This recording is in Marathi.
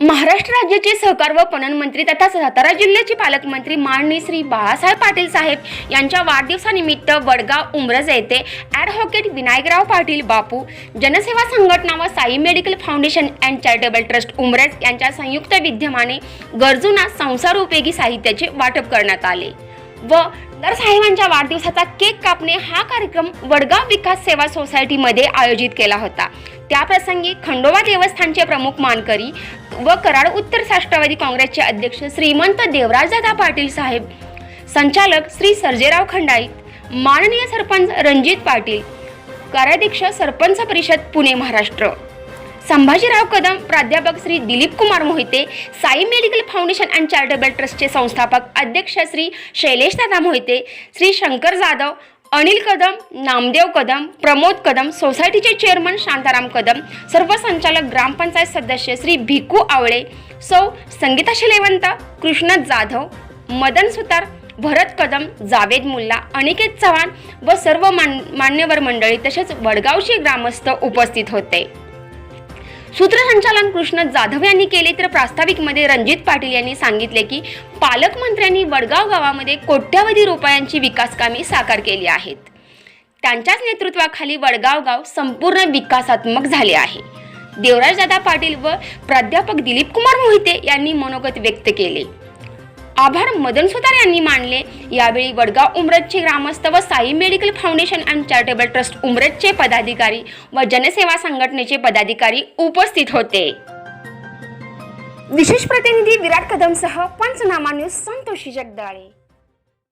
महाराष्ट्र राज्याचे सहकार व पणन मंत्री तथा सातारा जिल्ह्याचे पालकमंत्री माननीय श्री बाळासाहेब पाटील साहेब यांच्या वाढदिवसानिमित्त वडगाव उमरज येथे ॲडव्होकेट विनायकराव पाटील बापू जनसेवा संघटना व Sai medical foundation and charitable trust Umraj यांच्या संयुक्त विद्यमाने गरजूंना संसार उपयोगी साहित्याचे वाटप करण्यात आले व साहेबांच्या वाढदिवसाचा केक कापणे हा कार्यक्रम वडगाव विकास सेवा सोसायटीमध्ये आयोजित केला होता। त्याप्रसंगी खंडोबा देवस्थानचे प्रमुख मानकरी व कराड उत्तर राष्ट्रवादी काँग्रेसचे अध्यक्ष श्रीमंत देवराजदादा पाटील साहेब, संचालक श्री सर्जेराव खंडाईत, माननीय सरपंच रणजित पाटील, कार्याध्यक्ष सरपंच परिषद पुणे महाराष्ट्र संभाजीराव कदम, प्राध्यापक Shri Dilip Kumar Mohite, Sai medical foundation and charitable ट्रस्टचे संस्थापक अध्यक्ष श्री शैलेश दादा मोहिते, श्री शंकर जाधव, अनिल कदम, नामदेव कदम, प्रमोद कदम, सोसायटीचे चेअरमन शांताराम कदम, सर्व संचालक ग्रामपंचायत सदस्य श्री भिकू आवळे, सौ संगीता शिलेवंत, कृष्ण जाधव, मदन सुतार, भरत कदम, जावेद मुल्ला, अनिकेत चव्हाण व सर्व मान्यवर मंडळी तसेच वडगावचे ग्रामस्थ उपस्थित होते। सूत्रसंचालन कृष्ण जाधव यांनी केले तर प्रास्ताविकमध्ये रणजित पाटील यांनी सांगितले की पालकमंत्र्यांनी वडगाव गावामध्ये कोट्यवधी रुपयांची विकास कामे साकार केली आहेत। त्यांच्याच नेतृत्वाखाली वडगाव गाव संपूर्ण विकासात्मक झाले आहे। देवराजदादा पाटील व प्राध्यापक दिलीप कुमार मोहिते यांनी मनोगत व्यक्त केले। आभार मदन सुतार यांनी मानले। यावेळी वडगाव उमरजचे ग्रामस्थ व Sai medical foundation and charitable trust उमरजचे पदाधिकारी व जनसेवा संघटनेचे पदाधिकारी उपस्थित होते। विशेष प्रतिनिधी विराट कदमसह पंचनामा न्यूज संतोषी जगदाळे।